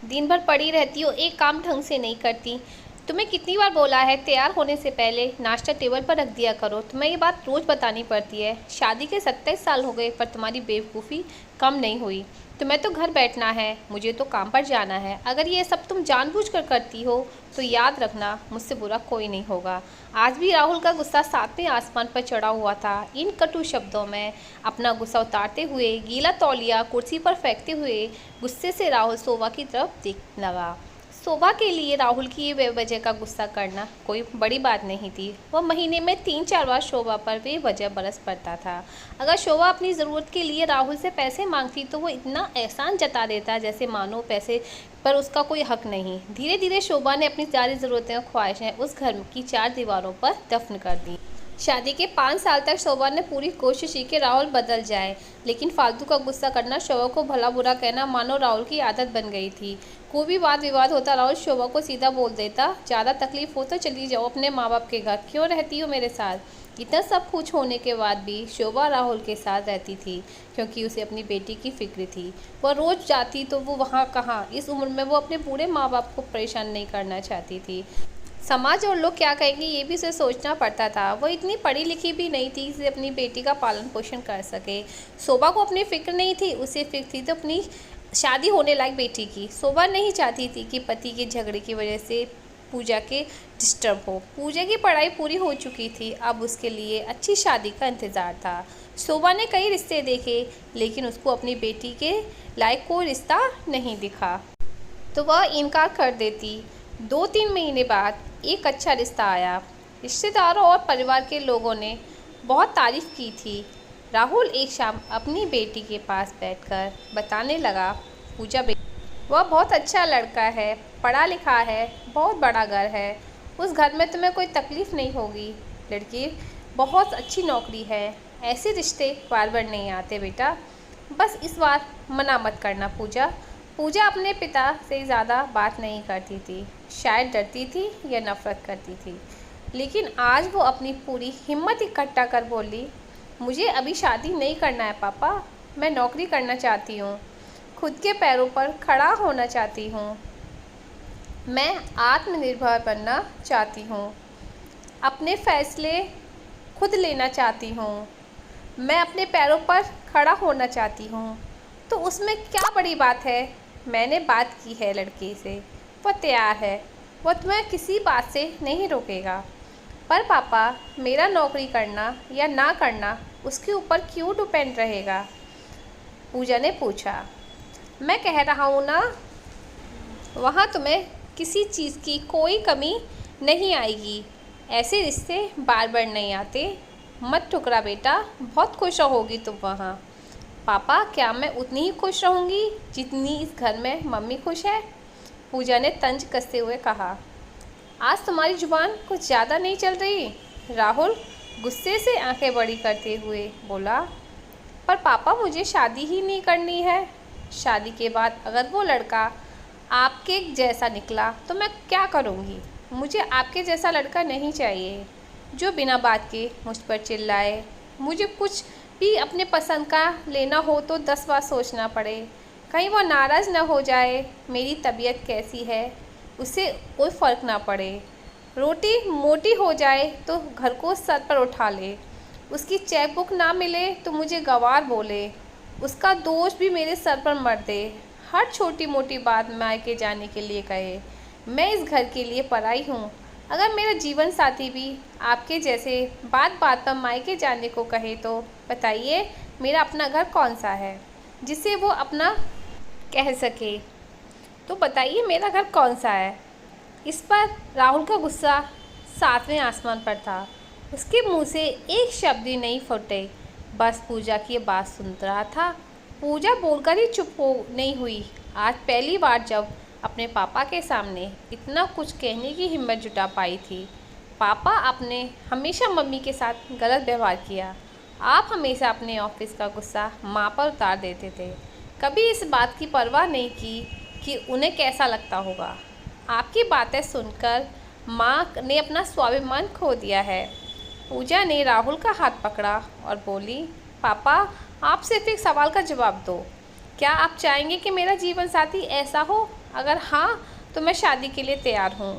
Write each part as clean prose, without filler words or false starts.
दिन भर पड़ी रहती हो, एक काम ढंग से नहीं करती। तुम्हें कितनी बार बोला है तैयार होने से पहले नाश्ता टेबल पर रख दिया करो। तुम्हें ये बात रोज़ बतानी पड़ती है। शादी के 27 साल हो गए पर तुम्हारी बेवकूफ़ी कम नहीं हुई। तुम्हें तो घर बैठना है, मुझे तो काम पर जाना है। अगर ये सब तुम जानबूझकर करती हो तो याद रखना मुझसे बुरा कोई नहीं होगा। आज भी राहुल का गुस्सा सातवें आसमान पर चढ़ा हुआ था। इन कटु शब्दों में अपना गुस्सा उतारते हुए, गीला तौलिया कुर्सी पर फेंकते हुए गुस्से से राहुल शोभा की तरफ देखने लगा। शोभा के लिए राहुल की ये बेवजह का गुस्सा करना कोई बड़ी बात नहीं थी। वह महीने में 3-4 बार शोभा पर बेवजह बरस पड़ता था। अगर शोभा अपनी ज़रूरत के लिए राहुल से पैसे मांगती तो वो इतना एहसान जता देता जैसे मानो पैसे पर उसका कोई हक नहीं। धीरे धीरे शोभा ने अपनी सारी ज़रूरतें और ख्वाहिशें उस घर की 4 दीवारों पर दफन कर दी। शादी के 5 साल तक शोभा ने पूरी कोशिश की कि राहुल बदल जाए, लेकिन फालतू का गुस्सा करना, शोभा को भला बुरा कहना मानो राहुल की आदत बन गई थी। कोई भी वाद विवाद होता राहुल शोभा को सीधा बोल देता, ज़्यादा तकलीफ हो तो चली जाओ अपने माँ बाप के घर, क्यों रहती हो मेरे साथ। इतना सब कुछ होने के बाद भी शोभा राहुल के साथ रहती थी क्योंकि उसे अपनी बेटी की फिक्र थी। वह रोज़ जाती तो वो वहाँ कहाँ, इस उम्र में वो अपने बूढ़े माँ बाप को परेशान नहीं करना चाहती थी। समाज और लोग क्या कहेंगे ये भी उसे सोचना पड़ता था। वो इतनी पढ़ी लिखी भी नहीं थी कि अपनी बेटी का पालन पोषण कर सके। शोभा को अपनी फ़िक्र नहीं थी, उसे फिक्र थी तो अपनी शादी होने लायक बेटी की। शोभा नहीं चाहती थी कि पति के झगड़े की वजह से पूजा के डिस्टर्ब हो। पूजा की पढ़ाई पूरी हो चुकी थी, अब उसके लिए अच्छी शादी का इंतज़ार था। शोभा ने कई रिश्ते देखे लेकिन उसको अपनी बेटी के लायक कोई रिश्ता नहीं दिखा तो वह इनकार कर देती। 2-3 महीने बाद एक अच्छा रिश्ता आया। रिश्तेदारों और परिवार के लोगों ने बहुत तारीफ़ की थी। राहुल एक शाम अपनी बेटी के पास बैठकर बताने लगा, पूजा बेटी, वह बहुत अच्छा लड़का है, पढ़ा लिखा है, बहुत बड़ा घर है, उस घर में तुम्हें कोई तकलीफ़ नहीं होगी। लड़की बहुत अच्छी नौकरी है। ऐसे रिश्ते बार बार नहीं आते बेटा, बस इस बार मना मत करना। पूजा पूजा अपने पिता से ज़्यादा बात नहीं करती थी, शायद डरती थी या नफ़रत करती थी, लेकिन आज वो अपनी पूरी हिम्मत इकट्ठा कर बोली, मुझे अभी शादी नहीं करना है पापा, मैं नौकरी करना चाहती हूँ, खुद के पैरों पर खड़ा होना चाहती हूँ, मैं आत्मनिर्भर बनना चाहती हूँ, अपने फ़ैसले खुद लेना चाहती हूँ, मैं अपने पैरों पर खड़ा होना चाहती हूँ। तो उसमें क्या बड़ी बात है। मैंने बात की है लड़के से, वह तैयार है, वह तुम्हें किसी बात से नहीं रोकेगा। पर पापा, मेरा नौकरी करना या ना करना उसके ऊपर क्यों डिपेंड रहेगा। पूजा ने पूछा। मैं कह रहा हूँ ना, वहाँ तुम्हें किसी चीज़ की कोई कमी नहीं आएगी। ऐसे रिश्ते बार बार नहीं आते, मत ठुकरा बेटा, बहुत खुश रहोगी तुम वहाँ। पापा, क्या मैं उतनी ही खुश रहूँगी जितनी इस घर में मम्मी खुश है। पूजा ने तंज कसते हुए कहा। आज तुम्हारी जुबान कुछ ज़्यादा नहीं चल रही। राहुल गुस्से से आंखें बड़ी करते हुए बोला। पर पापा, मुझे शादी ही नहीं करनी है। शादी के बाद अगर वो लड़का आपके जैसा निकला तो मैं क्या करूँगी। मुझे आपके जैसा लड़का नहीं चाहिए जो बिना बात के मुझ पर चिल्लाए। मुझे कुछ भी अपने पसंद का लेना हो तो 10 बार सोचना पड़े, कहीं वो नाराज़ ना हो जाए। मेरी तबीयत कैसी है उससे कोई फ़र्क ना पड़े। रोटी मोटी हो जाए तो घर को सर पर उठा ले, उसकी चेक बुक ना मिले तो मुझे गंवार बोले, उसका दोष भी मेरे सर पर मर दे। हर छोटी मोटी बात मायके जाने के लिए कहे। मैं इस घर के लिए पराई हूँ। अगर मेरा जीवन साथी भी आपके जैसे बात बात पर मायके जाने को कहे तो बताइए मेरा अपना घर कौन सा है जिसे वो अपना कह सके। तो बताइए मेरा घर कौन सा है। इस पर राहुल का गुस्सा 7वें आसमान पर था। उसके मुंह से एक शब्द ही नहीं फूटे, बस पूजा की बात सुन रहा था। पूजा बोलकर ही चुप हो नहीं हुई। आज पहली बार जब अपने पापा के सामने इतना कुछ कहने की हिम्मत जुटा पाई थी। पापा, आपने हमेशा मम्मी के साथ गलत व्यवहार किया। आप हमेशा अपने ऑफिस का गुस्सा माँ पर उतार देते थे, कभी इस बात की परवाह नहीं की कि उन्हें कैसा लगता होगा। आपकी बातें सुनकर माँ ने अपना स्वाभिमान खो दिया है। पूजा ने राहुल का हाथ पकड़ा और बोली, पापा, आप सिर्फ एक सवाल का जवाब दो। क्या आप चाहेंगे कि मेरा जीवन साथी ऐसा हो? अगर हाँ, तो मैं शादी के लिए तैयार हूँ।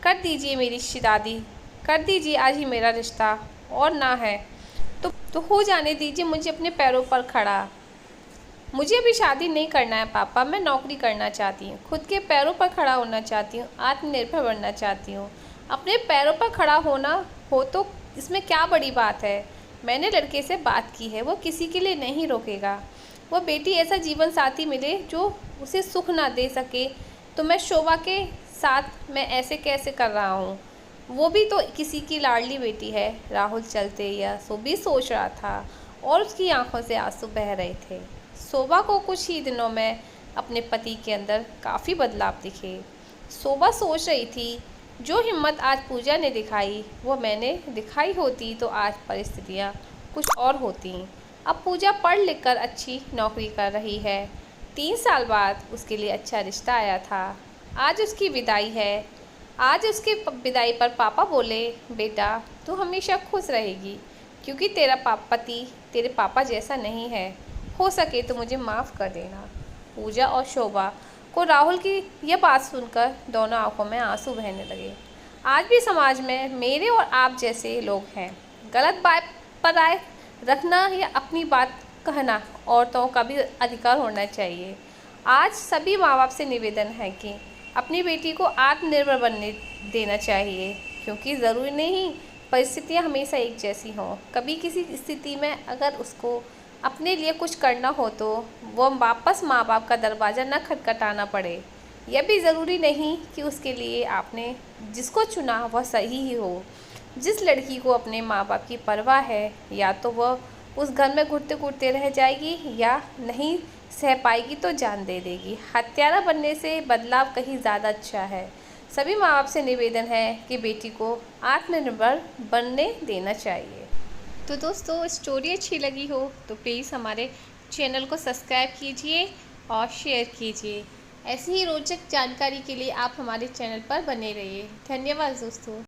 कर दीजिए मेरी शादी, कर दीजिए आज ही मेरा रिश्ता, और ना है तो हो जाने दीजिए मुझे अपने पैरों पर खड़ा। मुझे अभी शादी नहीं करना है पापा, मैं नौकरी करना चाहती हूँ, खुद के पैरों पर खड़ा होना चाहती हूँ, आत्मनिर्भर बनना चाहती हूँ। अपने पैरों पर खड़ा होना हो तो इसमें क्या बड़ी बात है? मैंने लड़के से बात की है, वो किसी के लिए नहीं रोकेगा। वो बेटी ऐसा जीवन साथी मिले जो उसे सुख ना दे सके, तो मैं शोभा के साथ मैं ऐसे कैसे कर रहा हूँ? वो भी तो किसी की लाडली बेटी है। राहुल चलते या सो भी सोच रहा था और उसकी आंखों से आंसू बह रहे थे। शोभा को कुछ ही दिनों में अपने पति के अंदर काफ़ी बदलाव दिखे। शोभा सोच रही थी, जो हिम्मत आज पूजा ने दिखाई वो मैंने दिखाई होती तो आज परिस्थितियाँ कुछ और होती। अब पूजा पढ़ लिख कर अच्छी नौकरी कर रही है। 3 साल बाद उसके लिए अच्छा रिश्ता आया था। आज उसकी विदाई है। आज उसकी विदाई पर पापा बोले, बेटा तू हमेशा खुश रहेगी, क्योंकि तेरा पति तेरे पापा जैसा नहीं है। हो सके तो मुझे माफ़ कर देना। पूजा और शोभा को राहुल की यह बात सुनकर दोनों आंखों में आंसू बहने लगे। आज भी समाज में मेरे और आप जैसे लोग हैं। गलत बात पर राय रखना या अपनी बात कहना औरतों का भी अधिकार होना चाहिए। आज सभी माँ बाप से निवेदन है कि अपनी बेटी को आत्मनिर्भर बनने देना चाहिए, क्योंकि ज़रूरी नहीं परिस्थितियाँ हमेशा एक जैसी हों। कभी किसी स्थिति में अगर उसको अपने लिए कुछ करना हो तो वो वापस माँ बाप का दरवाज़ा न खटखटाना पड़े। यह भी ज़रूरी नहीं कि उसके लिए आपने जिसको चुना वह सही ही हो। जिस लड़की को अपने माँ बाप की परवाह है, या तो वह उस घर में घुटते घुटते रह जाएगी या नहीं सह पाएगी तो जान दे देगी। हत्यारा बनने से बदलाव कहीं ज़्यादा अच्छा है। सभी माँ बाप से निवेदन है कि बेटी को आत्मनिर्भर बनने देना चाहिए। तो दोस्तों, स्टोरी अच्छी लगी हो तो प्लीज़ हमारे चैनल को सब्सक्राइब कीजिए और शेयर कीजिए। ऐसी ही रोचक जानकारी के लिए आप हमारे चैनल पर बने रहिए। धन्यवाद दोस्तों।